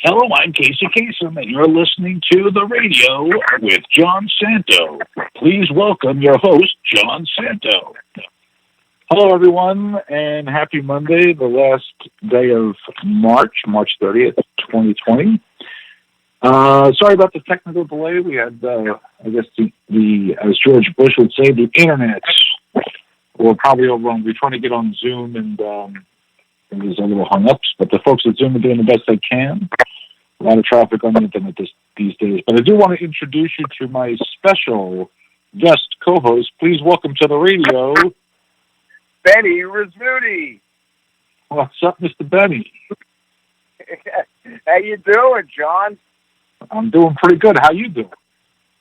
Hello, I'm Casey Kasem, and you're listening to the radio with John Santo. Please welcome your host, John Santo. Hello, everyone, and happy Monday, the last day of March 30th, 2020. Sorry about the technical delay. We had, I guess, the as George Bush would say, the internet. We're probably over on, we're trying to get on Zoom, and there's a little hung-ups, but the folks at Zoom are doing the best they can. A lot of traffic on the internet these days. But I do want to introduce you to my special guest co-host. Please welcome to the radio, Benny Rizzuti. What's up, Mr. Benny? How you doing, John? I'm doing pretty good. How you doing?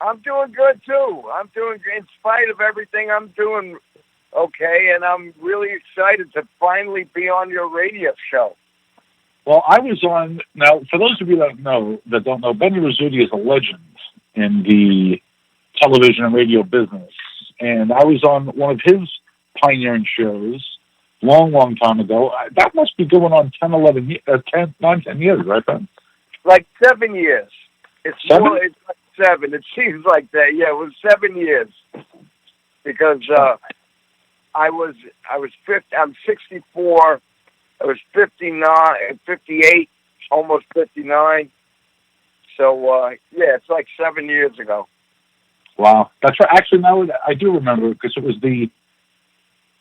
I'm doing good, too. I'm doing, in spite of everything, I'm doing okay, and I'm really excited to finally be on your radio show. Well, I was on, now, for those of you that don't know, Benny Rizzuti is a legend in the television and radio business. And I was on one of his pioneering shows long time ago. That must be going on 10 years, right, Ben? Like 7 years. It's 7? More, it's like 7. It seems like that. Yeah, it was 7 years. Because I'm 64. I was 59, 58, almost 59. So, yeah, it's like 7 years ago. Wow. That's right. Actually, now I do remember because it was the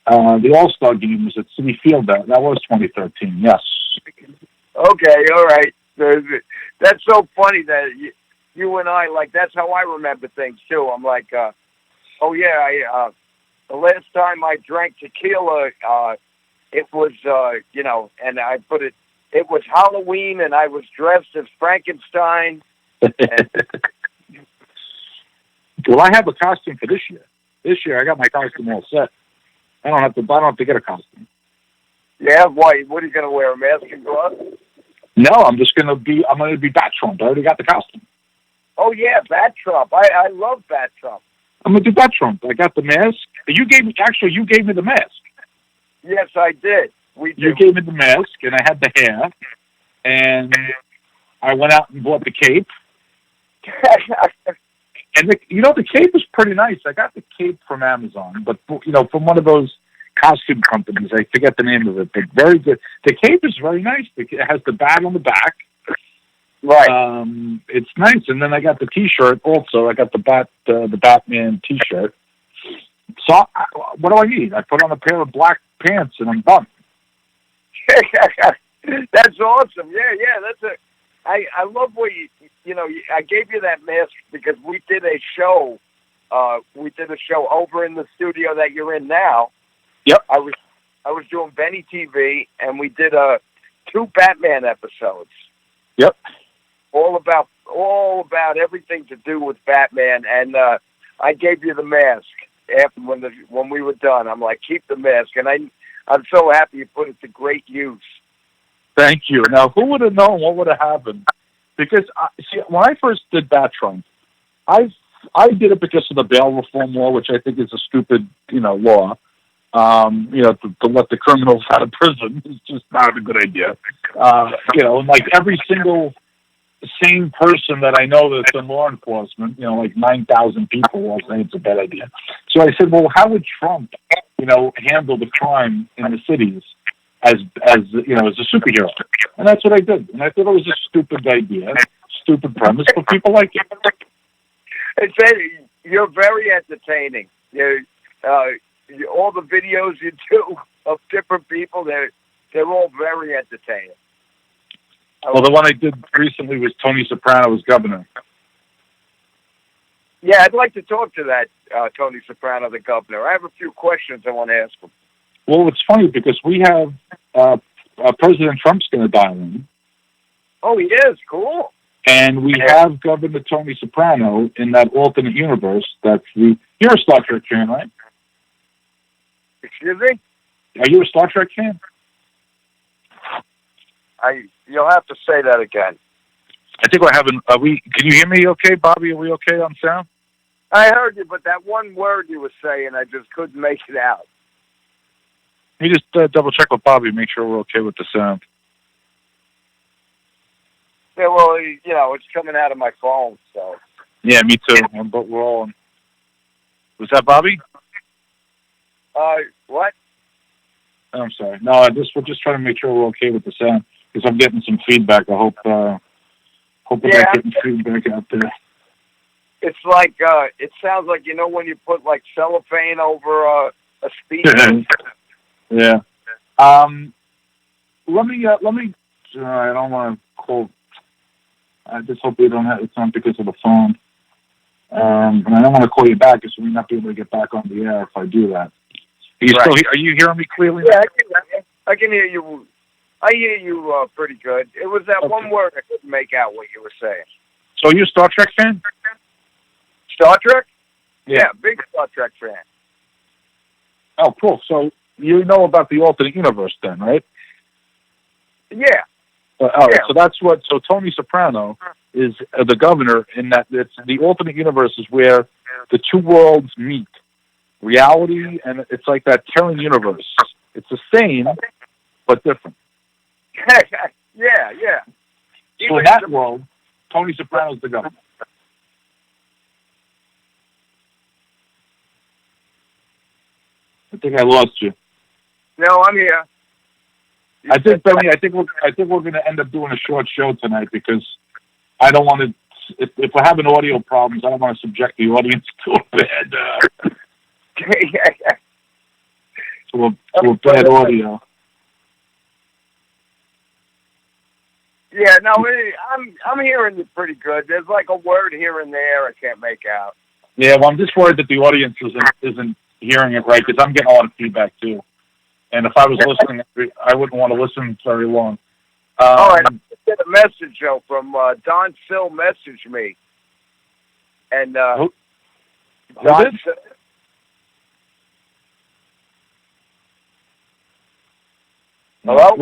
All-Star game was at Citi Field. That was 2013, yes. Okay, all right. That's so funny that you and I, like, that's how I remember things, too. I'm like, oh, yeah, the last time I drank tequila, it was, and I put it was Halloween, and I was dressed as Frankenstein. Well, I have a costume for this year. This year, I got my costume all set. I don't have to get a costume. Yeah, why? What are you going to wear, a mask and gloves? No, I'm going to be Bat Trump. I already got the costume. Oh, yeah, Bat Trump. I love Bat Trump. I'm going to do Bat Trump. I got the mask. You gave me the mask. Yes, I did. You gave me the mask, and I had the hair, and I went out and bought the cape. And the cape is pretty nice. I got the cape from Amazon, but from one of those costume companies. I forget the name of it, but very good. The cape is very nice. It has the bat on the back. Right. It's nice. And then I got the T-shirt also. I got the Batman T-shirt. So what do I need? I put on a pair of black pants and I'm done. That's awesome. Yeah. I love what I gave you that mask because we did a show. We did a show over in the studio that you're in now. Yep. I was doing Benny TV, and we did 2 Batman episodes. Yep. All about everything to do with Batman, and I gave you the mask after when we were done. I'm like, keep the mask, and I'm so happy you put it to great use. Thank you. Now, who would have known what would have happened? Because when I first did Bat Trump, I did it because of the bail reform law, which I think is a stupid law. To let the criminals out of prison is just not a good idea. And like every single sane person that I know that's in law enforcement, like 9,000 people will say it's a bad idea. So I said, well, how would Trump, handle the crime in the cities as a superhero? And that's what I did. And I thought it was a stupid idea, stupid premise, but people like it. You're very entertaining. All the videos you do of different people, they're all very entertaining. Well, the one I did recently was Tony Soprano as governor. Yeah, I'd like to talk to that Tony Soprano, the governor. I have a few questions I want to ask him. Well, it's funny because we have President Trump's going to dial in. Oh, he is? Cool. And we have Governor Tony Soprano in that alternate universe. You're a Star Trek fan, right? Excuse me? Are you a Star Trek fan? You'll have to say that again. I think we're having. Can you hear me? Okay, Bobby? Are we okay on sound? I heard you, but that one word you were saying, I just couldn't make it out. Let me just double check with Bobby, make sure we're okay with the sound. Yeah, well, it's coming out of my phone, so. Yeah, me too. But we're all. Was that Bobby? What? Oh, I'm sorry. No, we're just trying to make sure we're okay with the sound because I'm getting some feedback. I hope we're not getting feedback out there. It's like it sounds like when you put like cellophane over a speaker. Yeah. Let me. I don't want to call. I just hope we don't have. It's not because of the phone. And I don't want to call you back because we may not be able to get back on the air if I do that. Are you hearing me clearly? Yeah, I can hear you. I hear you pretty good. It was that one word I couldn't make out what you were saying. So are you a Star Trek fan? Star Trek? Yeah, big Star Trek fan. Oh, cool. So you know about the alternate universe then, right? Yeah. All right. So that's what. So Tony Soprano is the governor in that. It's the alternate universe is where the two worlds meet, reality, and it's like that Terran universe. It's the same, but different. Yeah. So in that world, Tony Soprano's the governor. I think I lost you. No, I'm here. I think, Benny. I think we're going to end up doing a short show tonight because I don't want to. If we're having audio problems, I don't want to subject the audience to a bad audio. Yeah, no, I'm hearing it pretty good. There's like a word here and there I can't make out. Yeah, well, I'm just worried that the audience isn't hearing it right because I'm getting a lot of feedback too. And if I was listening, I wouldn't want to listen very long. All right, I get a message, Joe, from Don Sill messaged me. And who Don did? Sill, hello?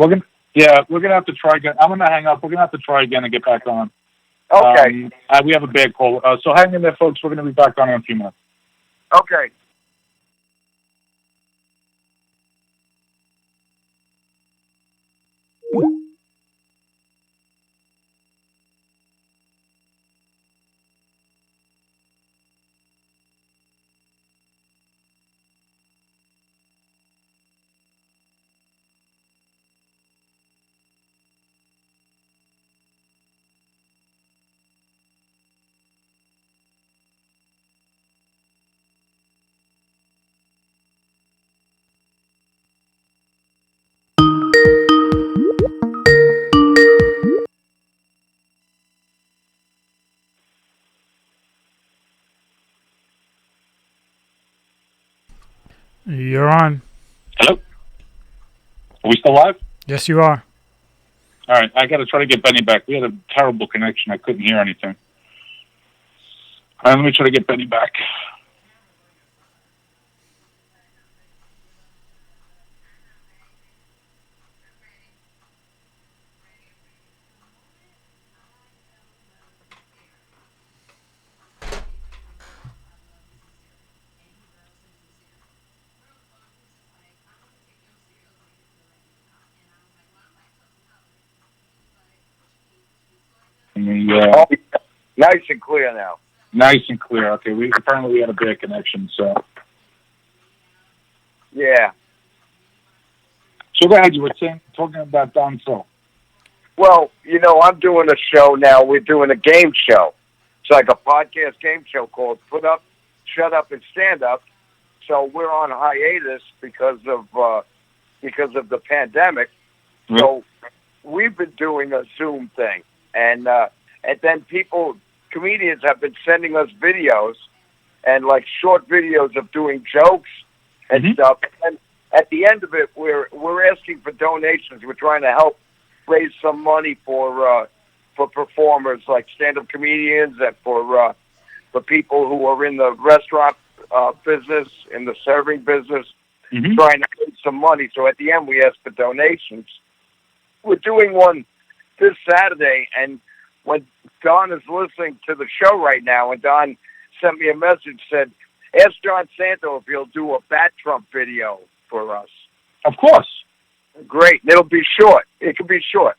We're gonna have to try again. I'm gonna hang up. We're gonna have to try again and get back on. Okay. We have a bad call. So hang in there, folks. We're gonna be back on in a few minutes. Okay. You're on. Hello. Are we still live? Yes, you are. All right. I got to try to get Benny back. We had a terrible connection. I couldn't hear anything. All right. Let me try to get Benny back. Nice and clear now. Nice and clear. Okay. Apparently we had a bad connection. So. Yeah. So go ahead. You were talking about Don Sill. Well, I'm doing a show now. We're doing a game show. It's like a podcast game show called Put Up, Shut Up, and Stand Up. So we're on hiatus because of the pandemic. Mm-hmm. So we've been doing a Zoom thing, and then comedians have been sending us videos and like short videos of doing jokes and stuff. And at the end of it, we're asking for donations. We're trying to help raise some money for performers like stand-up comedians and for people who are in the restaurant business, in the serving business, trying to raise some money. So at the end, we ask for donations. We're doing one this Saturday, and when Don is listening to the show right now, and Don sent me a message, said, ask John Santo if he'll do a Bat Trump video for us. Of course. Great. And it'll be short. It can be short.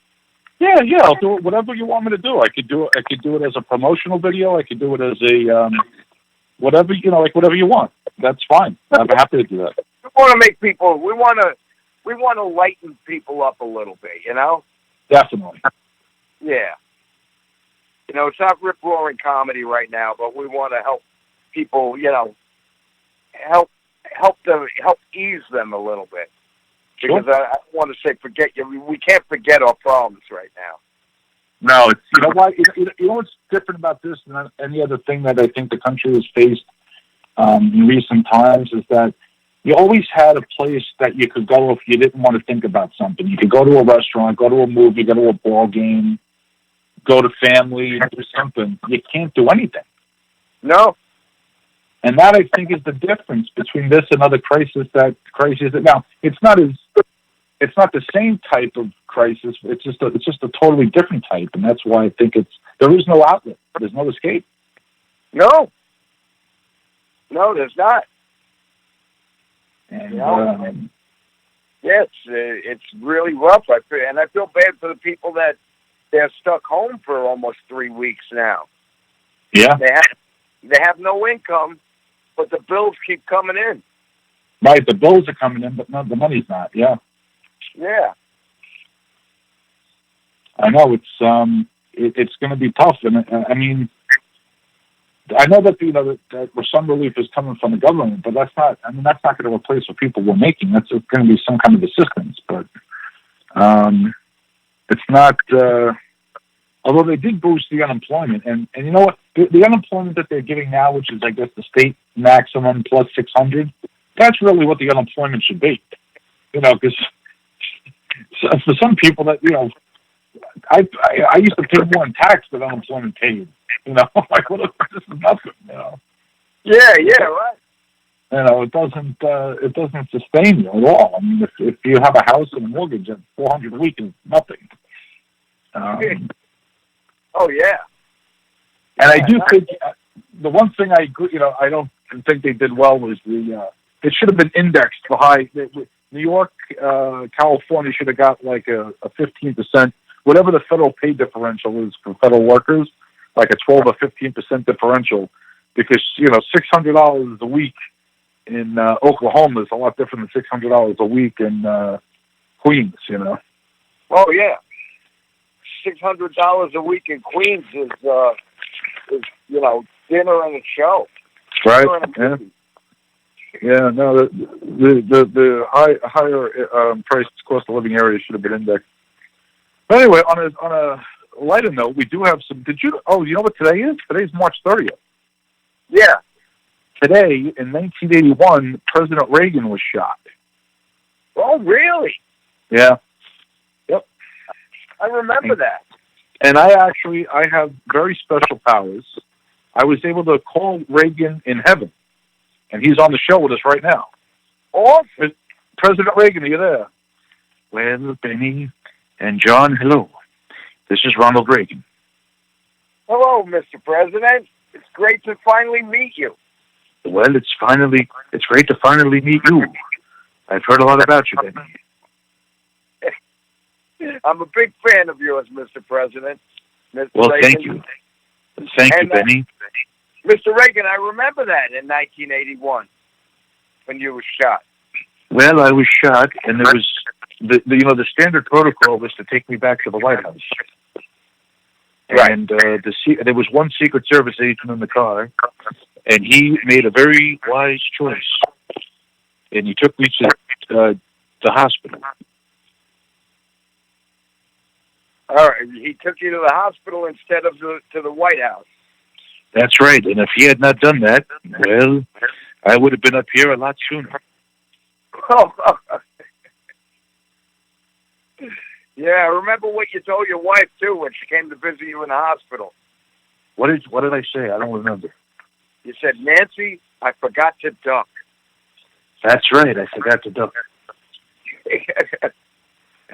Yeah, I'll do it. Whatever you want me to do, I could do it. I could do it as a promotional video. I could do it as a whatever like whatever you want. That's fine. I'm happy to do that. We want to make people. We want to lighten people up a little bit. Definitely. Yeah. It's not rip roaring comedy right now, but we want to help people. Help ease them a little bit. Because Sure. I don't want to say forget you. We can't forget our problems right now. No, it's you know what what's different about this than any other thing that I think the country has faced in recent times is that you always had a place that you could go if you didn't want to think about something. You could go to a restaurant, go to a movie, go to a ball game, go to family, do something. You can't do anything. No. And that, I think, is the difference between this and other crises that now it's not the same type of crisis. It's just a totally different type, and that's why I think there is no outlet. There's no escape. No, there's not. And yeah, it's really rough. I feel bad for the people that they're stuck home for almost 3 weeks now. Yeah, they have no income, but the bills keep coming in. Right, the bills are coming in, but the money's not. Yeah. Yeah. I know it's going to be tough, and I mean, I know that that some relief is coming from the government, but that's not going to replace what people were making. That's going to be some kind of assistance, but it's not. Although they did boost the unemployment, and you know what, the unemployment that they're giving now, which is I guess the state maximum plus 600, that's really what the unemployment should be. Because for some people that I used to pay more in tax than unemployment paid. Like this is nothing. Yeah, right. It doesn't sustain you at all. I mean, if you have a house and a mortgage at $400 a week is nothing. Oh yeah. And I do think the one thing I agree, I don't think they did well was it should have been indexed for high. New York, California should have got like a 15%, whatever the federal pay differential is for federal workers, like a 12 or 15% differential, because $600 a week in Oklahoma is a lot different than $600 a week in Queens. Oh yeah, $600 a week in Queens is dinner and a show. Right. Yeah. No, the higher price cost of living area should have been indexed. But anyway, on a lighter note, we do have some. You know what today is? Today's March 30th. Yeah. Today, in 1981, President Reagan was shot. Oh, really? Yeah. Yep. I remember that. And I have very special powers. I was able to call Reagan in heaven, and he's on the show with us right now. Awesome. President Reagan, are you there? Well, Benny and John, hello. This is Ronald Reagan. Hello, Mr. President. It's great to finally meet you. Well, it's great to finally meet you. I've heard a lot about you, Benny. I'm a big fan of yours, Mr. President. Mr. Well, Reagan. thank you. Thank you, Benny. Mr. Reagan, I remember that in 1981 when you were shot. Well, I was shot, and there was the standard protocol was to take me back to the White House. Right. And there was one Secret Service agent in the car, and he made a very wise choice, and he took me to the hospital. All right, he took you to the hospital instead of to the White House. That's right, and if he had not done that, well, I would have been up here a lot sooner. Oh. Yeah, I remember what you told your wife too when she came to visit you in the hospital. What did I say? I don't remember. You said, Nancy, I forgot to duck. That's right, I forgot to duck.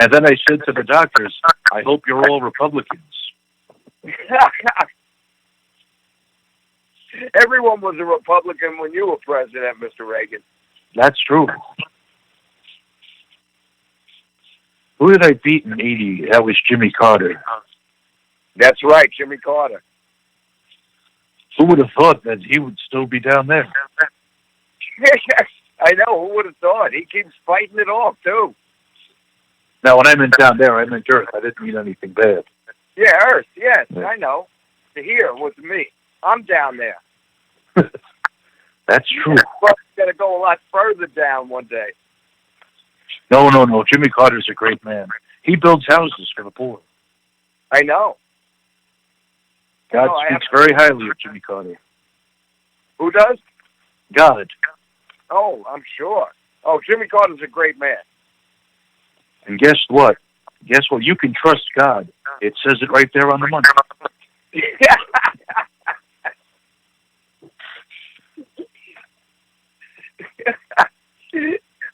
And then I said to the doctors, I hope you're all Republicans. Everyone was a Republican when you were president, Mr. Reagan. That's true. Who did I beat in '80? That was Jimmy Carter. That's right, Jimmy Carter. Who would have thought that he would still be down there? I know. Who would have thought? He keeps fighting it off too. Now, when I meant down there, I meant Earth. I didn't mean anything bad. Yeah, Earth. Yes, Yeah. I know. To here was me. I'm down there. That's true. But got to go a lot further down one day. No. Jimmy Carter's a great man. He builds houses for the poor. I know. God Oh, speaks very highly of Jimmy Carter. Who does? God. Oh, I'm sure. Oh, Jimmy Carter's a great man. And guess what? You can trust God. It says it right there on the money.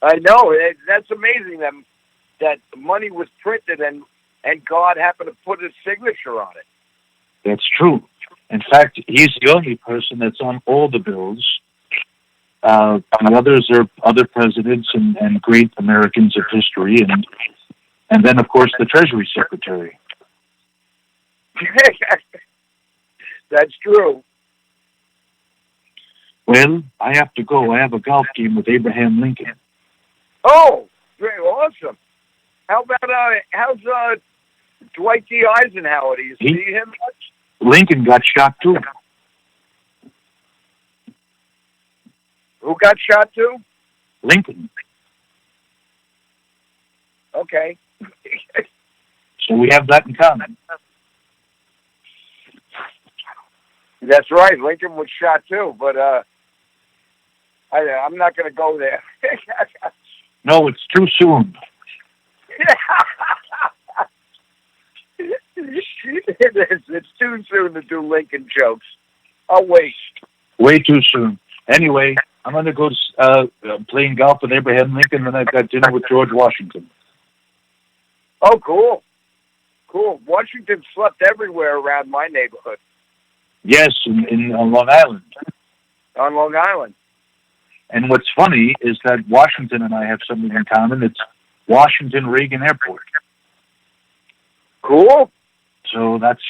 I know. That's amazing that money was printed and God happened to put his signature on it. That's true. In fact, he's the only person that's on all the bills. The others are other presidents and great Americans of history, and then, of course, the Treasury Secretary. That's true. Well, I have to go. I have a golf game with Abraham Lincoln. Oh, very awesome. How about how's Dwight D. Eisenhower? Do you see him much? Lincoln got shot too. Who got shot too? Lincoln. Okay. So we have that in common. That's right. Lincoln was shot too, but I'm not going to go there. No, it's too soon. It is. It's too soon to do Lincoln jokes. I'll wait. Way too soon. Anyway, I'm going to go playing golf with Abraham Lincoln, and I've got dinner with George Washington. Oh, cool. Cool. Washington slept everywhere around my neighborhood. Yes, on Long Island. On Long Island. And what's funny is that Washington and I have something in common. It's Washington Reagan Airport. Cool. So that's,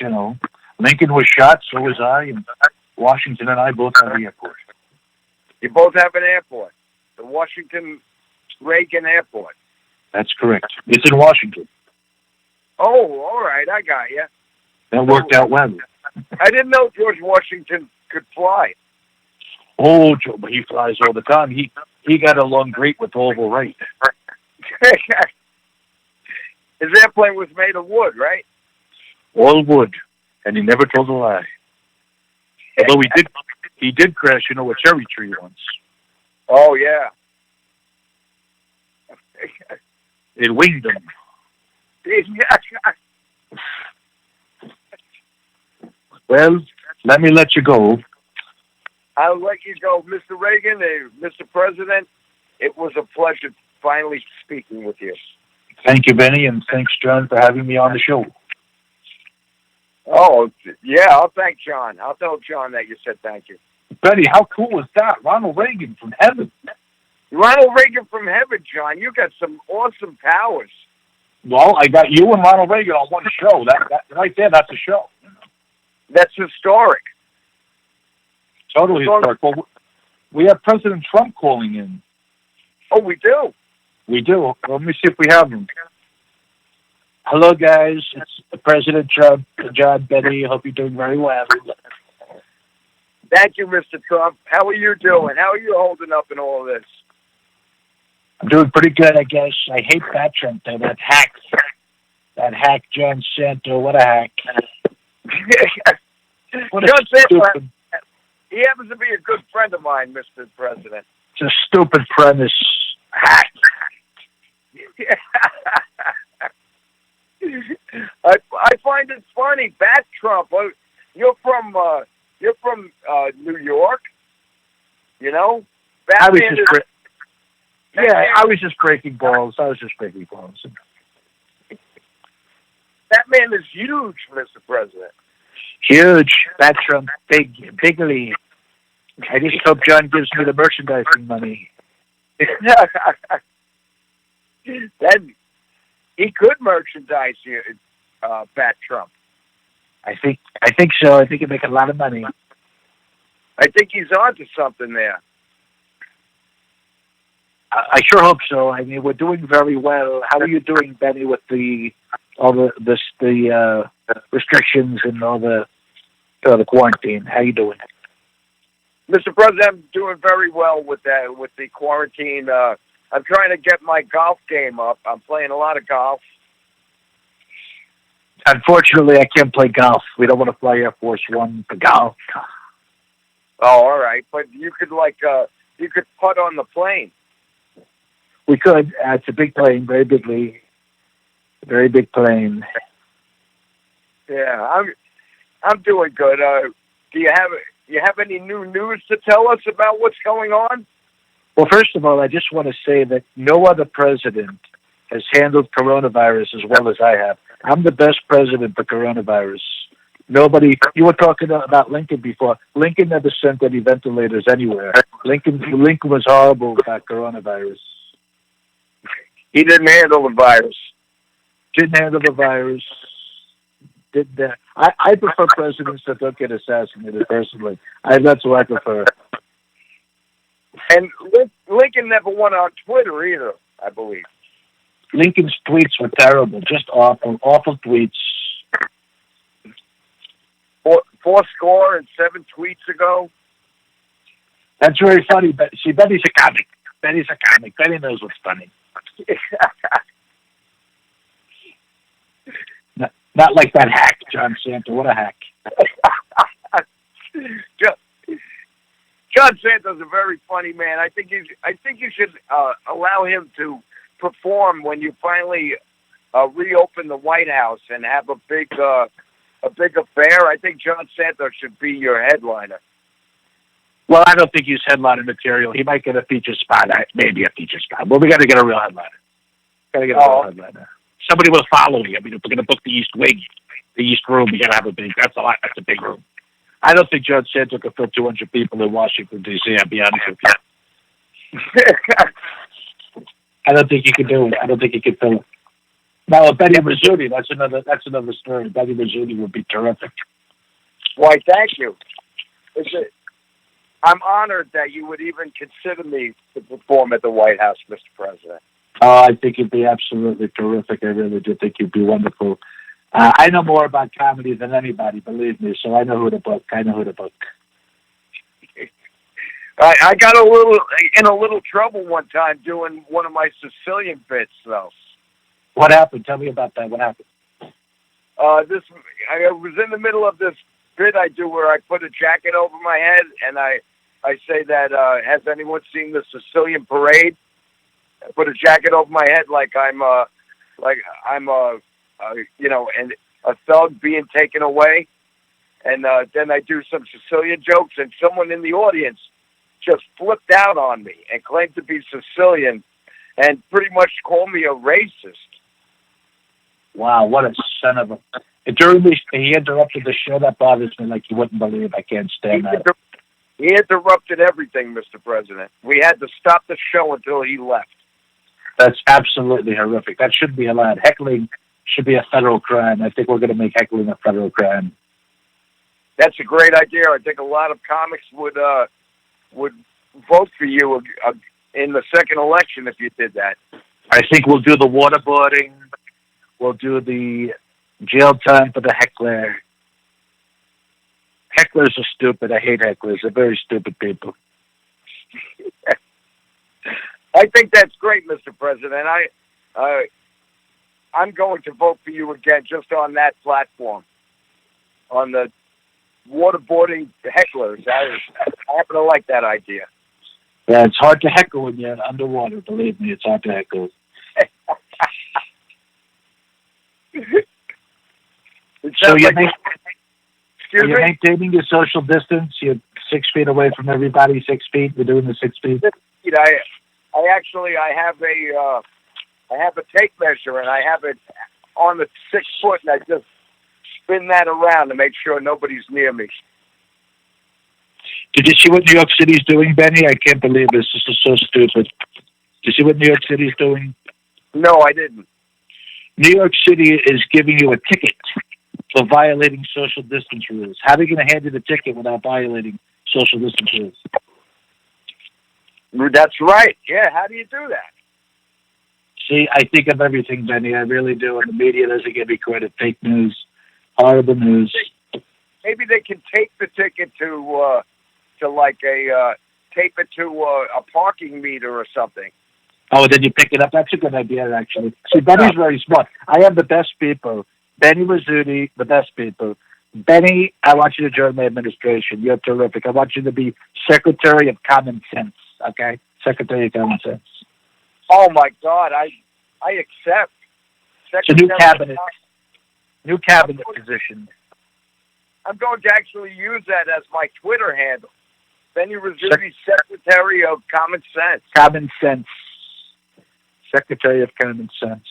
Lincoln was shot, so was I, and Washington and I both have the airport. You both have an airport. The Washington Reagan Airport. That's correct. It's in Washington. Oh, all right. I got you. That worked out well. I didn't know George Washington could fly. Oh, Joe, but he flies all the time. He got along great with Orville Wright. His airplane was made of wood, right? All wood, and he never told a lie. Although he did crash, a cherry tree once. Oh yeah. It winged him. Well, let me let you go. I'll let you go, Mr. Reagan, Mr. President. It was a pleasure finally speaking with you. Thank you, Benny, and thanks, John, for having me on the show. Oh, yeah, I'll thank John. I'll tell John that you said thank you. Benny, how cool was that? Ronald Reagan from heaven. Ronald Reagan from heaven, John. You got some awesome powers. Well, I got you and Ronald Reagan on one show. That right there, that's a show. That's historic. Totally historic. Well, we have President Trump calling in. Oh, we do? We do. Let me see if we have him. Hello, guys. It's President Trump. John, Betty. Hope you're doing very well. Thank you, Mr. Trump. How are you doing? How are you holding up in all of this? I'm doing pretty good, I guess. I hate that Trump, though. That hack, John Santo. What a hack. What John Santo, stupid... he happens to be a good friend of mine, Mr. President. It's a stupid premise. Hack. I find it funny. Bat Trump. You're from New York. Batman I was just breaking balls. That man is huge, Mr. President. Huge. Bat Trump. Bigly. I just hope John gives me the merchandising money. That he could merchandise you, Fat Trump. I think so. I think he'd make a lot of money. I think he's onto something there. I sure hope so. I mean, we're doing very well. How are you doing, Benny, with all the restrictions and all the quarantine? How you doing? Mr. President, I'm doing very well with that, with the quarantine. I'm trying to get my golf game up. I'm playing a lot of golf. Unfortunately, I can't play golf. We don't want to fly Air Force One for golf. Oh, all right. But you could you could putt on the plane. We could. It's a big plane, very big league, very big plane. Yeah, I'm doing good. Do you have any new news to tell us about what's going on? Well, first of all, I just want to say that no other president has handled coronavirus as well as I have. I'm the best president for coronavirus. Nobody. You were talking about Lincoln before. Lincoln never sent any ventilators anywhere. Lincoln was horrible about coronavirus. He didn't handle the virus. Didn't handle the virus. I prefer presidents that don't get assassinated, personally. That's what I prefer. And Lincoln never went on Twitter either, I believe. Lincoln's tweets were terrible, just awful tweets. 407 tweets ago. That's very funny, but see, Betty's a comic. Betty knows what's funny. Not like that hack, John Santo. What a hack! John Santo's a very funny man. I think you should allow him to perform when you finally reopen the White House and have a big affair. I think John Santo should be your headliner. Well, I don't think he's headliner material. He might get a feature spot, maybe a feature spot. Well, we got to get a real headliner. Real headliner. Somebody will follow me. I mean, if we're going to book the East Wing, the East Room, we got to have a big. That's a big room. I don't think John Santo could fill 200 people in Washington D.C. I'll be honest with you. I don't think he could do it. I don't think he could fill it. Now, Betty Rizzuti, that's another story. Betty Rizzuti would be terrific. Why, thank you. I'm honored that you would even consider me to perform at the White House, Mr. President. I think you'd be absolutely terrific. I really do think you'd be wonderful. I know more about comedy than anybody, believe me, so I know who to book. I got in a little trouble one time doing one of my Sicilian bits, though. What happened? Tell me about that. What happened? I was in the middle of this bit I do where I put a jacket over my head and I say that has anyone seen the Sicilian parade? I put a jacket over my head like I'm and a thug being taken away, and then I do some Sicilian jokes, and someone in the audience just flipped out on me and claimed to be Sicilian, and pretty much called me a racist. Wow, what a son of a! During this, he interrupted the show. That bothers me like you wouldn't believe. I can't stand that. He interrupted everything, Mr. President. We had to stop the show until he left. That's absolutely horrific. That shouldn't be allowed. Heckling should be a federal crime. I think we're going to make heckling a federal crime. That's a great idea. I think a lot of comics would vote for you in the second election if you did that. I think we'll do the waterboarding. We'll do the jail time for the heckler. Hecklers are stupid. I hate hecklers. They're very stupid people. I think that's great, Mr. President. I'm going to vote for you again just on that platform, on the waterboarding hecklers. I happen to like that idea. Yeah, it's hard to heckle when you're underwater. Believe me, it's hard to heckle. So you're maintaining your social distance? You're 6 feet away from everybody, 6 feet? We're doing the 6 feet? I have a tape measure, and I have it on the 6 foot, and I just spin that around to make sure nobody's near me. Did you see what New York City's doing, Benny? I can't believe this. This is so stupid. Did you see what New York City's doing? No, I didn't. New York City is giving you a ticket for violating social distance rules. How are they going to hand you the ticket without violating social distance rules? That's right. Yeah, how do you do that? See, I think of everything, Benny. I really do. And the media doesn't give me credit. Fake news, horrible news. Maybe they can tape the ticket to like tape it to a parking meter or something. Oh, then you pick it up. That's a good idea, actually. See, Benny's very smart. I have the best people. Benny Rizzuti, the best people. Benny, I want you to join my administration. You're terrific. I want you to be Secretary of Common Sense, okay? Secretary of Common Sense. Oh, my God. I accept. It's a new cabinet position. I'm going to actually use that as my Twitter handle. Benny Rizzuti, Secretary of Common Sense. Common Sense. Secretary of Common Sense.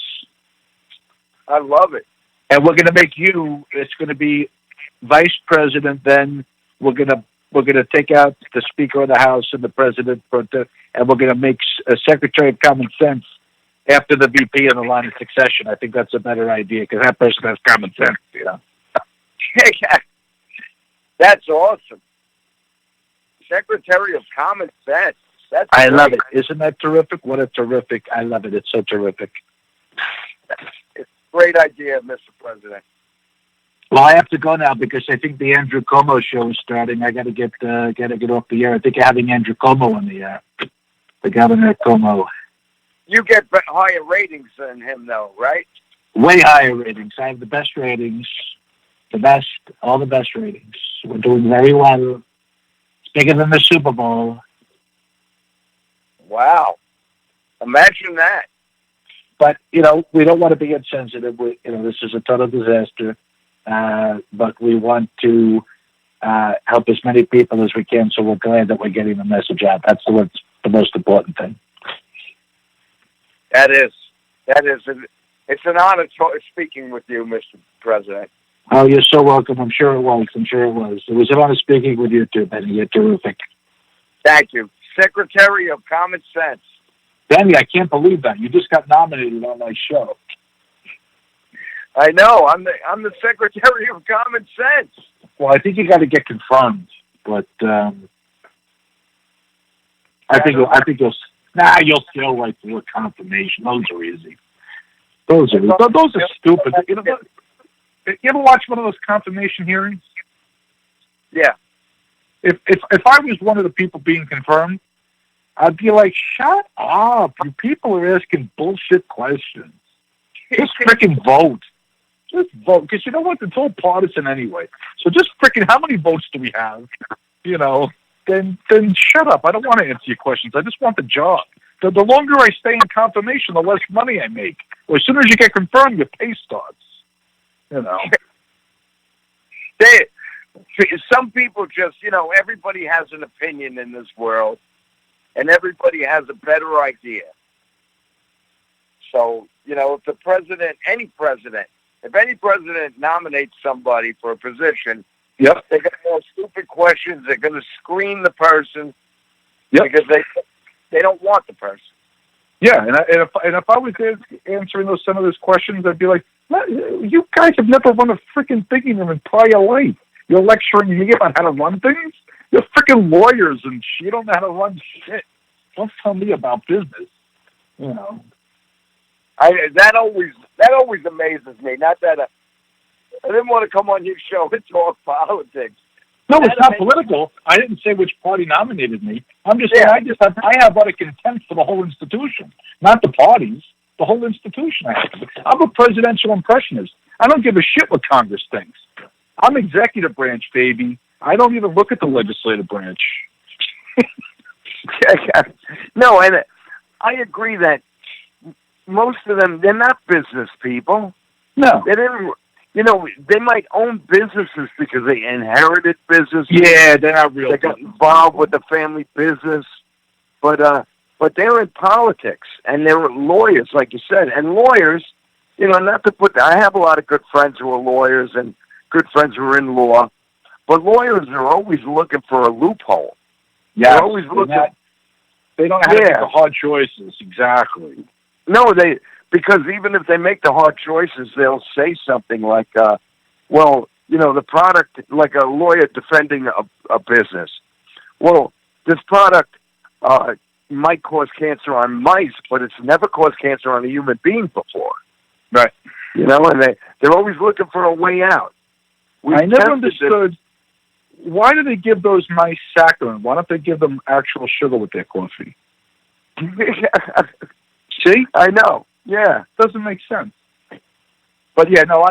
I love it. And we're going to make you, it's going to be Vice President, then we're going to take out the Speaker of the House and the President, and we're going to make a Secretary of Common Sense after the VP in the line of succession. I think that's a better idea because that person has common sense, you know. That's awesome. Secretary of Common Sense. I love it. Isn't that terrific? What a terrific, I love it. It's so terrific. It's a great idea, Mr. President. Well, I have to go now because I think the Andrew Cuomo show is starting. I got to get off the air. I think you're having Andrew Cuomo on the air. The Governor Cuomo. You get higher ratings than him, though, right? Way higher ratings. I have the best ratings. The best, all the best ratings. We're doing very well. It's bigger than the Super Bowl. Wow. Imagine that. But, you know, we don't want to be insensitive. This is a total disaster. But we want to help as many people as we can, so we're glad that we're getting the message out. That's the most important thing. That is. It's an honor speaking with you, Mr. President. Oh, you're so welcome. I'm sure it was. It was an honor speaking with you too, Benny. You're terrific. Thank you. Secretary of Common Sense. Benny, I can't believe that. You just got nominated on my show. I know. I'm the Secretary of Common Sense. Well, I think you got to get confirmed, but I think you'll still write for a confirmation. Those are easy. Those are stupid. You ever watch one of those confirmation hearings? Yeah. If I was one of the people being confirmed, I'd be like, shut up. You people are asking bullshit questions. Just freaking vote. Just vote. Because you know what? It's all partisan anyway. So just freaking, how many votes do we have? You know, then shut up. I don't want to answer your questions. I just want the job. The longer I stay in confirmation, the less money I make. Well, as soon as you get confirmed, your pay starts. You know. Some people just, everybody has an opinion in this world, and everybody has a better idea. So, if the president, if any president nominates somebody for a position, yep, they're going to ask stupid questions. They're going to screen the person, yep, because they don't want the person. Yeah, and if I was answering some of those questions, I'd be like, you guys have never run a freaking thinking room in prior life. You're lecturing me about how to run things? You're freaking lawyers and you don't know how to run shit. Don't tell me about business. You know. That always amazes me. Not that I didn't want to come on your show and talk politics. No, it's not political. I didn't say which party nominated me. I'm just saying I have utter contempt for the whole institution, not the parties. The whole institution. I'm a presidential impressionist. I don't give a shit what Congress thinks. I'm executive branch, baby. I don't even look at the legislative branch. No, and I agree that most of them, they're not business people. No. They didn't. They might own businesses because they inherited business. Yeah, they're not real. They got involved with the family business, but they're in politics and they're lawyers, like you said. And lawyers, not to put. I have a lot of good friends who are lawyers and good friends who are in law, but lawyers are always looking for a loophole. Yeah, always looking. They don't have to make the hard choices. Exactly. No, because even if they make the hard choices, they'll say something like, well, the product, like a lawyer defending a business. Well, this product might cause cancer on mice, but it's never caused cancer on a human being before. Right. And they're always looking for a way out. I never understood, why do they give those mice saccharin? Why don't they give them actual sugar with their coffee? See? I know. Yeah. Doesn't make sense. But yeah, no,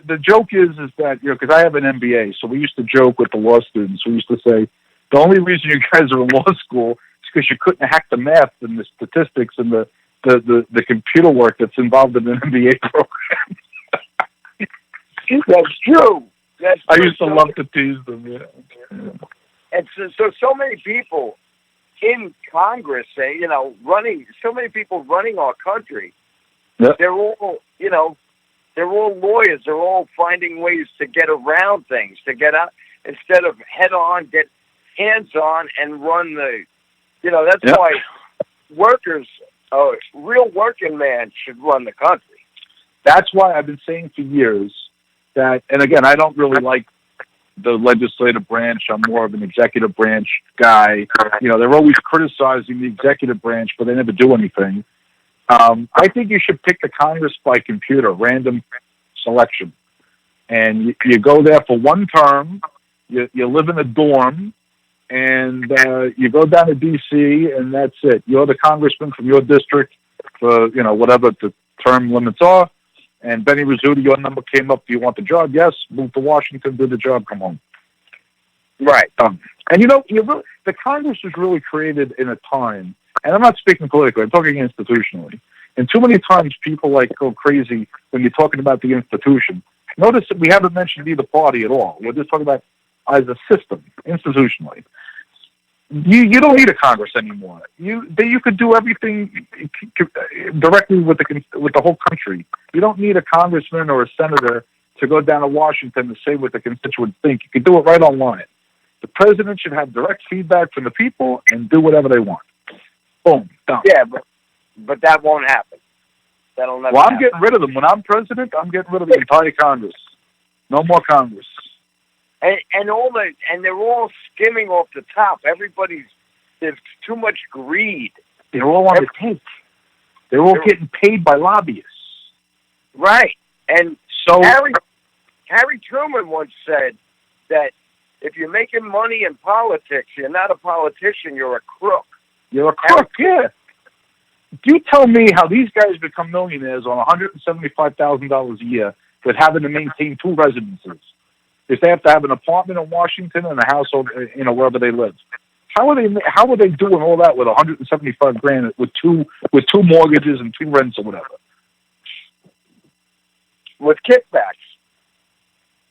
the joke is that, because I have an MBA, so we used to joke with the law students. We used to say, the only reason you guys are in law school is because you couldn't hack the math and the statistics and the computer work that's involved in an MBA program. That's true. I used to love to tease them. Yeah. And so many people in Congress, running. So many people running our country. Yep. They're all, they're all lawyers. They're all finding ways to get around things, to get out instead of head on, get hands on, and run the. That's yep. why workers, real working man, should run the country. That's why I've been saying for years that, and again, I don't really like the legislative branch. I'm more of an executive branch guy. They're always criticizing the executive branch, but they never do anything. I think you should pick the Congress by computer, random selection. And you go there for one term, you live in a dorm, and you go down to D.C., and that's it. You're the congressman from your district for, whatever the term limits are. And Benny Rizzuti, your number came up. Do you want the job? Yes. Move to Washington, do the job, come home. Right. And the Congress was really created in a time, and I'm not speaking politically, I'm talking institutionally. And too many times people go crazy when you're talking about the institution. Notice that we haven't mentioned either party at all. We're just talking about as a system, institutionally. You don't need a Congress anymore. You could do everything directly with the whole country. You don't need a congressman or a senator to go down to Washington to say what the constituents think. You can do it right online. The president should have direct feedback from the people and do whatever they want. Boom, done. Yeah, but that won't happen. That'll never happen. Getting rid of them. When I'm president, I'm getting rid of the entire Congress. No more Congress. And they're all skimming off the top. There's too much greed. They're all on the take. They're all getting paid by lobbyists. Right. And so Harry Truman once said that if you're making money in politics, you're not a politician, you're a crook. You're a crook, yeah. You tell me how these guys become millionaires on $175,000 a year with having to maintain 2 residences. If they have to have an apartment in Washington and a house, wherever they live, how are they doing all that with $175,000 with two mortgages and 2 rents or whatever? With kickbacks.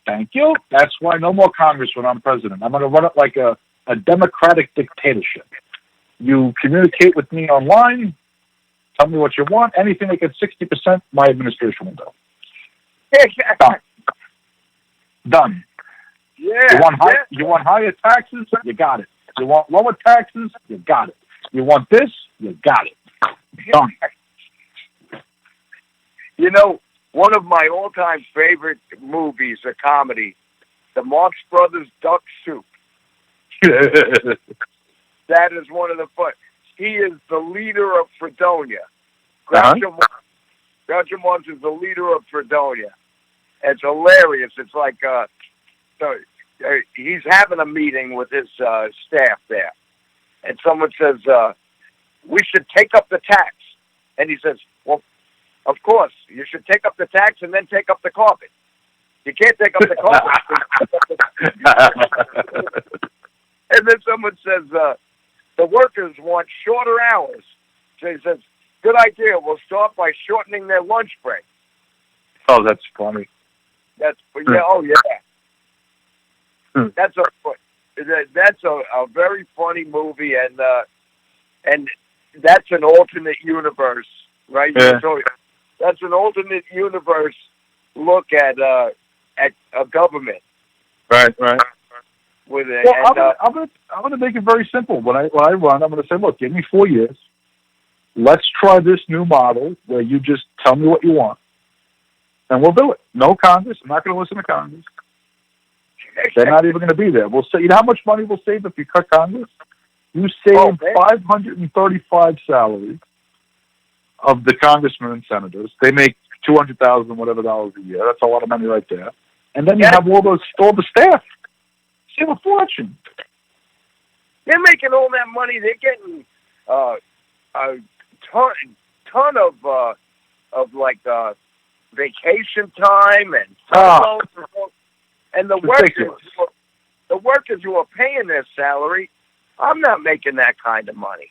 Thank you. That's why no more Congress when I'm president. I'm going to run it like a democratic dictatorship. You communicate with me online. Tell me what you want. Anything that gets 60%, my administration will do. Done. Yeah. You want higher taxes? You got it. You want lower taxes? You got it. You want this? You got it. Done. One of my all-time favorite movies, a comedy, the Marx Brothers Duck Soup. That is one of the fun. He is the leader of Fredonia. Groucho Marx is the leader of Fredonia. It's hilarious. It's like he's having a meeting with his staff there, and someone says, "We should take up the tax," and he says, "Well, of course, you should take up the tax and then take up the carpet. You can't take up the carpet." And then someone says, "The workers want shorter hours." So he says, "Good idea. We'll start by shortening their lunch break." Oh, that's funny. That's yeah. Oh yeah. That's a very funny movie, and that's an alternate universe, right? Yeah. So that's an alternate universe look at a government. Right. With it. Well, I'm going to make it very simple. When I run, I'm going to say, look, give me 4 years. let's try this new model where you just tell me what you want, and we'll do it. No Congress. I'm not going to listen to Congress. They're not even going to be there. We'll say, you know how much money we'll save if you cut Congress? You save 535 salaries of the congressmen and senators. They make $200,000 whatever dollars a year. That's a lot of money right there. And then you have all the staff. Save a fortune. They're making all that money. They're getting a ton of like vacation time and furloughs. And the workers who are paying their salary, I'm not making that kind of money.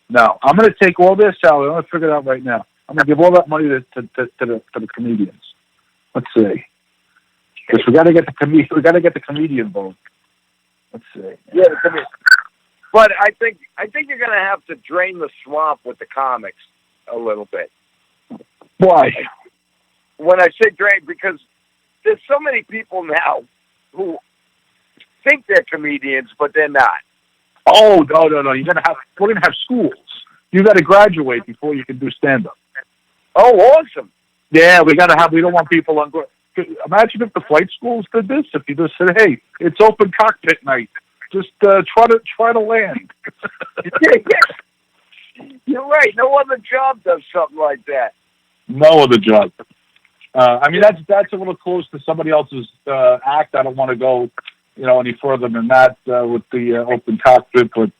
No, I'm going to take all their salary. I'm going to figure it out right now. I'm going to give all that money to the comedians. Let's see, because we got to get the comedian vote. Let's see. Yeah, the comedian. But I think you're going to have to drain the swamp with the comics a little bit. Why? When I say drain, because there's so many people now who think they're comedians, but they're not. Oh, no. We're going to have schools. You got to graduate before you can do stand-up. Oh, awesome. Yeah, we don't want people on. Imagine if the flight schools did this. If you just said, hey, it's open cockpit night. Just try to land. You're right. No other job does something like that. No other job. I mean, that's a little close to somebody else's act. I don't want to go, any further than that with the open cockpit. But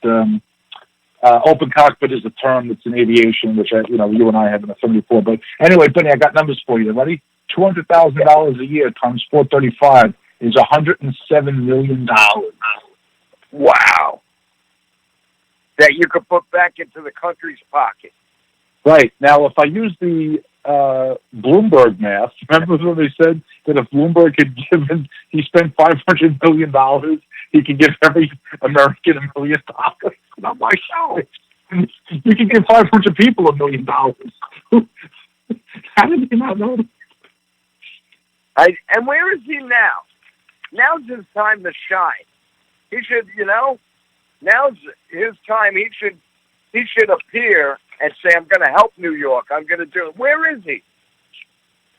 open cockpit is a term that's in aviation, which you and I have an affinity for. But anyway, Benny, I got numbers for you. Ready? $200,000 a year times 435 is $107 million. Wow. That you could put back into the country's pocket. Right. Now, if I use the Bloomberg math, remember when they said that if Bloomberg he spent $500 million, he could give every American $1 million? Not my salary. You can give 500 people $1 million. How did he not know? And where is he now? Now's his time to shine. He should, now's his time. He should appear and say, I'm going to help New York. I'm going to do it. Where is he?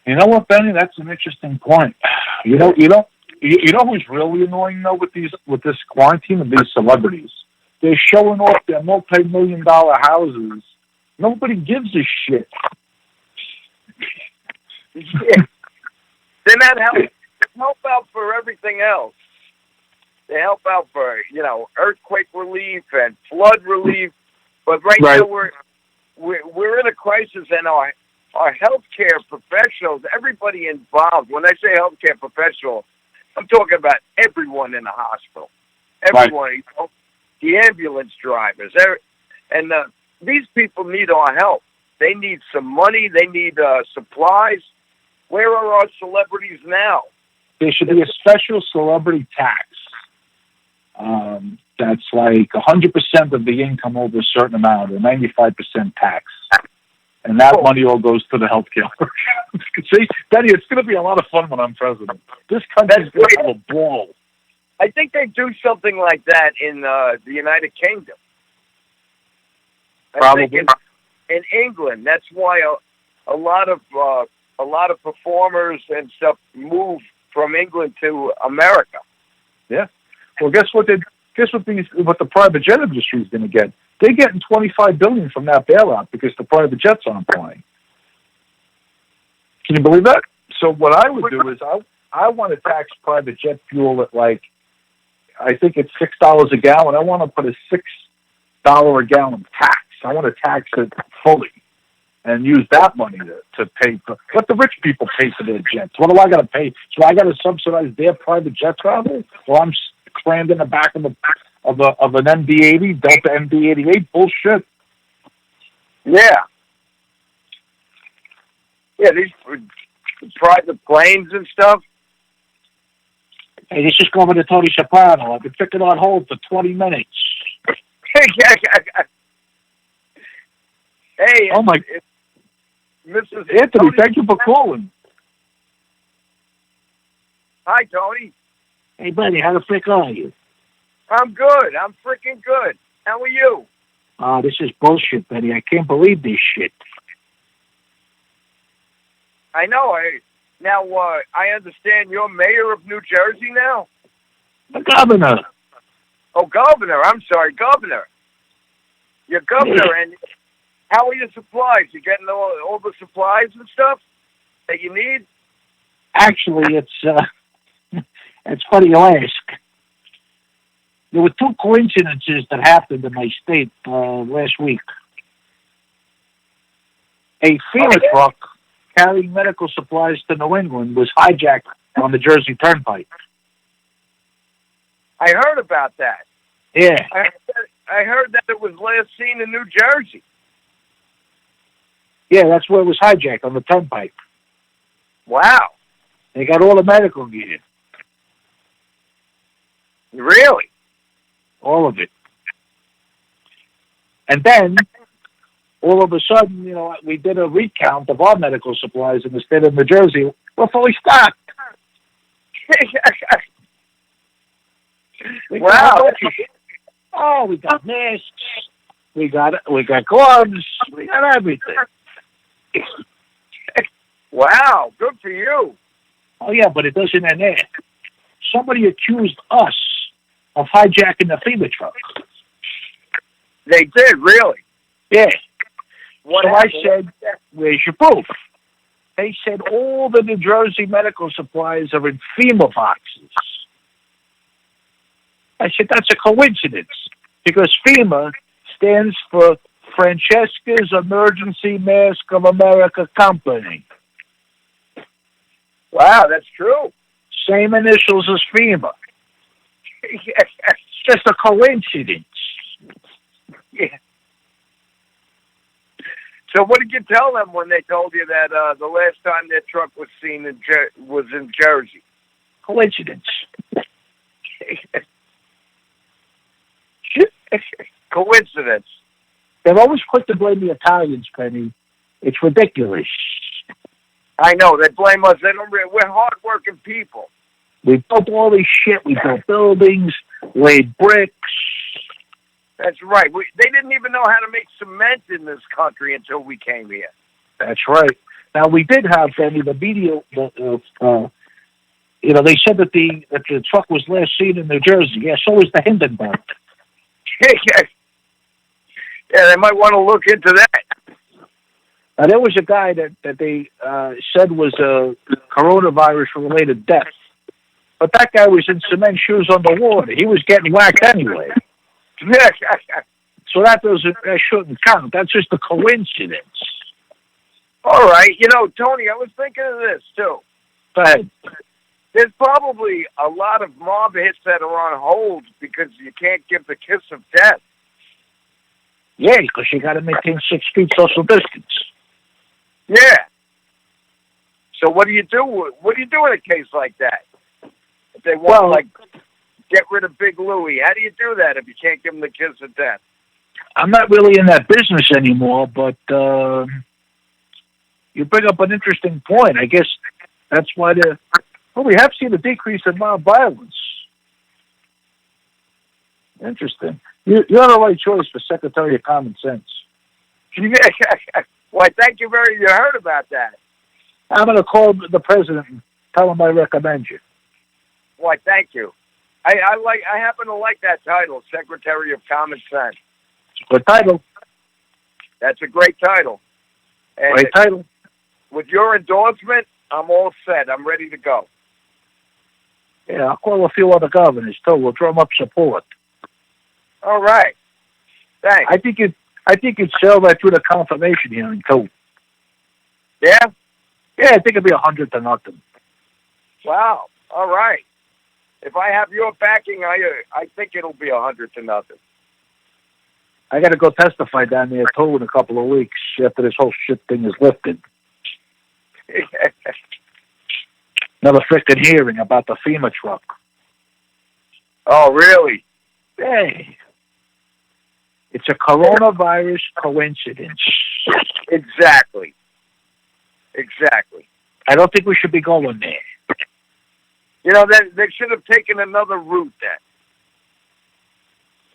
You know what, Benny? That's an interesting point. You know who's really annoying though with this quarantine of these celebrities? They're showing off their multi-million-dollar houses. Nobody gives a shit. Yeah. They're not help out for everything else. They help out for earthquake relief and flood relief, but right now we're in a crisis, and our healthcare professionals, everybody involved. When I say healthcare professional, I'm talking about everyone in the hospital, everyone, the ambulance drivers, and these people need our help. They need some money. They need supplies. Where are our celebrities now? There should be a special celebrity tax. That's like 100% of the income over a certain amount, or 95% tax. And that money all goes to the healthcare. See, Benny, it's going to be a lot of fun when I'm president. This country's going to have a ball. I think they do something like that in the United Kingdom. Probably. In England, that's why a lot of performers and stuff move from England to America. Yeah. Well, guess what the private jet industry is going to get? They're getting $25 billion from that bailout because the private jets aren't flying. Can you believe that? So what I would do is I want to tax private jet fuel at I think it's $6 a gallon. I want to put a $6 a gallon tax. I want to tax it fully and use that money to pay for. Let the rich people pay for their jets. What do I got to pay? So I got to subsidize their private jet travel? Well, I'm crammed in the back of an MD-80, Delta MD-88. Bullshit. Yeah. Yeah, these private planes and stuff. Hey, this is going to Tony Soprano. I've been picking on hold for 20 minutes. Hey, oh my! Mrs. Anthony, Tony, thank you for calling. Hi, Tony. Hey, buddy, how the frick are you? I'm good. I'm freaking good. How are you? This is bullshit, Benny. I can't believe this shit. I know. I understand you're mayor of New Jersey now. The governor. Oh, governor. I'm sorry, governor. You're governor, and how are your supplies? You getting all the supplies and stuff that you need? Actually, it's funny you ask. There were two coincidences that happened in my state last week. A FEMA truck carrying medical supplies to New England was hijacked on the Jersey Turnpike. I heard about that. Yeah. I heard that it was last seen in New Jersey. Yeah, that's where it was hijacked, on the Turnpike. Wow. They got all the medical gear. Really? All of it. And then, all of a sudden, we did a recount of our medical supplies in the state of New Jersey. We're fully stocked. Wow. We got masks. We got gloves. We got everything. Wow. Good for you. Oh, yeah, but it doesn't end there. Somebody accused us of hijacking the FEMA truck. They did, really? Yeah. What so happened? I said, where's your proof? They said all the New Jersey medical supplies are in FEMA boxes. I said, that's a coincidence, because FEMA stands for Francesca's Emergency Mask of America Company. Wow, that's true. Same initials as FEMA. It's just a coincidence. Yeah. So what did you tell them when they told you that the last time their truck was seen was in Jersey? Coincidence. Coincidence. They're always quick to blame the Italians, Penny. It's ridiculous. I know. They blame us. They don't. We're hard-working people. We built all this shit. We built buildings, laid bricks. That's right. They didn't even know how to make cement in this country until we came here. That's right. Now, we did have, Penny, the media, they said that the truck was last seen in New Jersey. Yeah, so was the Hindenburg. Yeah, they might want to look into that. Now, there was a guy that they said was a coronavirus-related death. But that guy was in cement shoes underwater. He was getting whacked anyway. So that shouldn't count. That's just a coincidence. All right. Tony, I was thinking of this, too. Go ahead. There's probably a lot of mob hits that are on hold because you can't give the kiss of death. Yeah, because you got to maintain 6 feet social distance. Yeah. So what do you do? What do you do in a case like that? If they want, get rid of Big Louie, how do you do that if you can't give them the kiss of death? I'm not really in that business anymore, but you bring up an interesting point. I guess that's why we have seen a decrease in mob violence. Interesting. You're the right choice for Secretary of Common Sense. Why, thank you you heard about that. I'm going to call the president and tell him I recommend you. Why, thank you. I happen to like that title, Secretary of Common Sense. It's a good title. That's a great title. And great title. With your endorsement, I'm all set. I'm ready to go. Yeah, I'll call a few other governors, too. We'll drum up support. All right. Thanks. I think you'd sell that through the confirmation hearing, too. Yeah? Yeah, I think it'd be 100-0. Wow. All right. If I have your backing, I think it'll be 100-0. I got to go testify down there, too, in a couple of weeks after this whole shit thing is lifted. Another frickin' hearing about the FEMA truck. Oh, really? Hey. It's a coronavirus coincidence. Exactly. I don't think we should be going there. They should have taken another route then.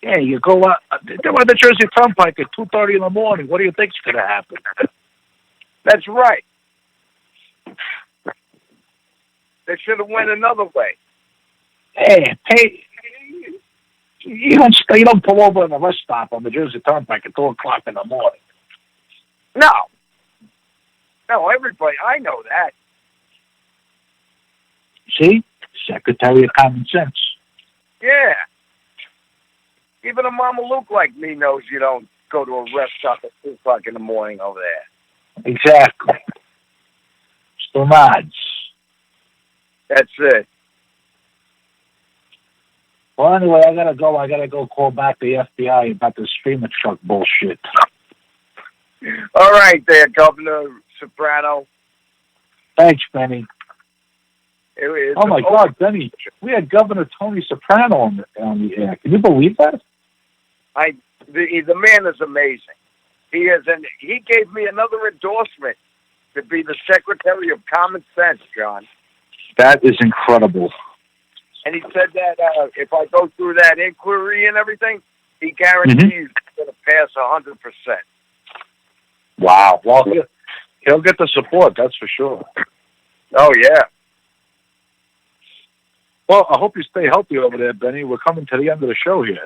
Yeah, you go out. They're on the Jersey Turnpike at 2:30 in the morning. What do you think's going to happen? That's right. They should have went another way. Hey, you don't pull over in a rest stop on the Jersey Turnpike at 2 o'clock in the morning. No. No, everybody, I know that. See? Secretary of Common Sense. Yeah. Even a Mama Luke like me knows you don't go to a rest stop at 2 o'clock in the morning over there. Exactly. Still nods. That's it. Well, anyway, I gotta go. I gotta go call back the FBI about this streamer truck bullshit. All right there, Governor Soprano. Thanks, Benny. Oh my God, Benny! We had Governor Tony Soprano on the air. Can you believe that? The man is amazing. He is, and he gave me another endorsement to be the Secretary of Common Sense, John. That is incredible. And he said that if I go through that inquiry and everything, he guarantees it's going to pass 100%. Wow. Well, he'll get the support, that's for sure. Oh, yeah. Well, I hope you stay healthy over there, Benny. We're coming to the end of the show here.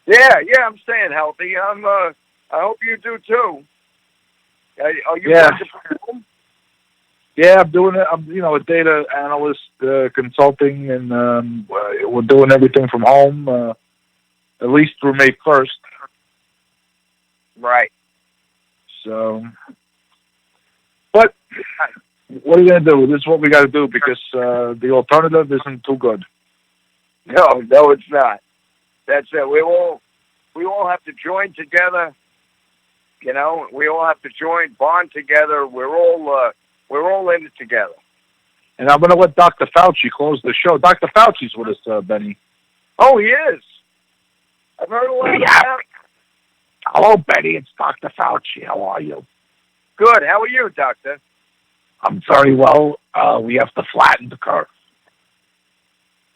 Yeah, I'm staying healthy. I hope you do, too. Are you working from home? Yeah, I'm doing it. I'm, a data analyst, consulting, and we're doing everything from home, at least through May 1st. Right. So, but what are you going to do? This is what we got to do because the alternative isn't too good. No, it's not. That's it. We all have to join together. We all have to bond together. We're all in it together. And I'm going to let Dr. Fauci close the show. Dr. Fauci's with us, Benny. Oh, he is. I've heard a lot about him. Hello, Benny. It's Dr. Fauci. How are you? Good. How are you, Doctor? I'm very well. We have to flatten the curve.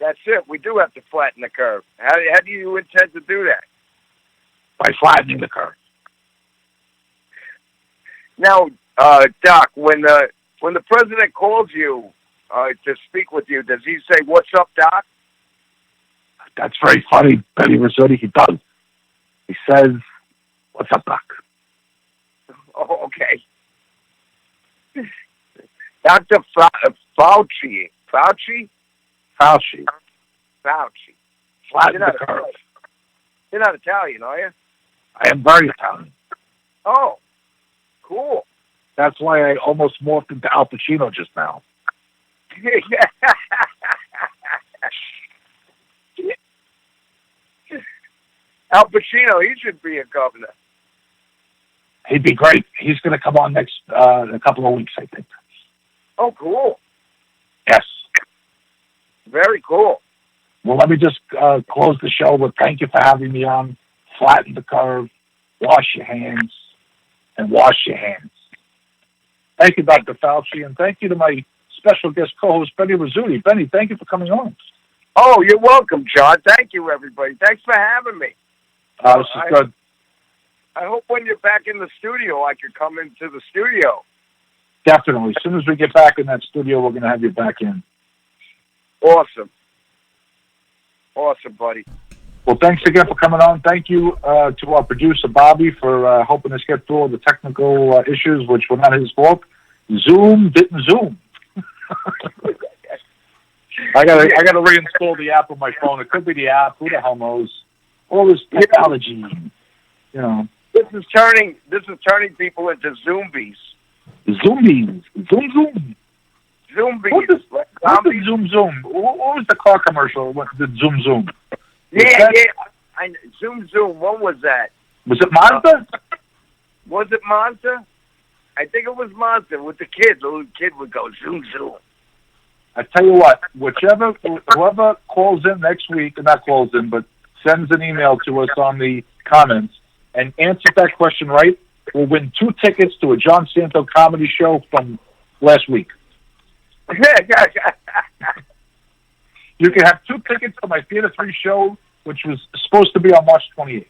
That's it. We do have to flatten the curve. How do you intend to do that? By flattening the curve. Now, Doc, when the president calls you to speak with you, does he say, "What's up, Doc"? That's very funny, Benny Rizzuti. He does. He says, "What's up, Doc?" Oh, okay. Dr. Fauci. Fauci? Fauci. Fauci. Flatten the curve. You're not Italian, are you? I am very Italian. Oh, cool. That's why I almost morphed into Al Pacino just now. Al Pacino, he should be a governor. He'd be great. He's going to come on next a couple of weeks, I think. Oh, cool. Yes. Very cool. Well, let me just close the show with thank you for having me on. Flatten the curve, wash your hands, and wash your hands. Thank you, Dr. Fauci, and thank you to my special guest co-host, Benny Rizzuti. Benny, thank you for coming on. Oh, you're welcome, John. Thank you, everybody. Thanks for having me. This is good. I hope when you're back in the studio, I could come into the studio. Definitely. As soon as we get back in that studio, we're going to have you back in. Awesome. Awesome, buddy. Well, thanks again for coming on. Thank you to our producer, Bobby, for helping us get through all the technical issues, which were not his fault. Zoom didn't Zoom. I gotta reinstall the app on my phone. It could be the app. Who the hell knows? All this technology, This is turning people into zombies. Zombies. Zoom. Zombies. What the Zoom? What was the car commercial? The Zoom? Yeah. Zoom. What was that? Was it Mazda? Was it Mazda? I think it was Mazda with the kid. The little kid would go zoom. I tell you what, whoever calls in next week, not calls in, but sends an email to us on the comments and answers that question right, will win 2 tickets to a John Santo comedy show from last week. You can have 2 tickets to my Theater 3 show, which was supposed to be on March 28th.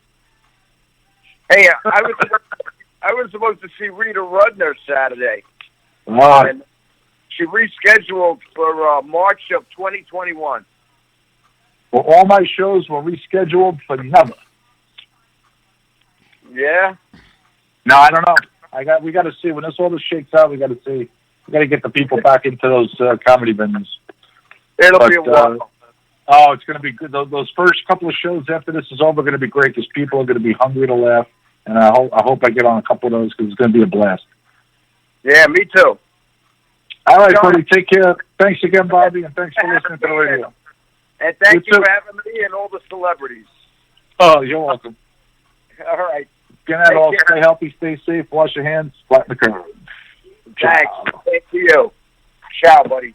Hey, I was supposed to see Rita Rudner Saturday. And she rescheduled for March of 2021. well, all my shows were rescheduled for never. Yeah? No, I don't know. We got to see when all this shakes out. We got to see. We got to get the people back into those comedy venues. It'll be a while. It's going to be good. Those first couple of shows after this is over are going to be great because people are going to be hungry to laugh, and I hope I get on a couple of those because it's going to be a blast. Yeah, me too. All right, buddy. Take care. Thanks again, Bobby, and thanks for listening to the radio. And thank you for having me and all the celebrities. Oh, you're welcome. All right. Good night, all. Stay healthy, stay safe, wash your hands, flatten the curve. Thanks. Thank you. Ciao, buddy.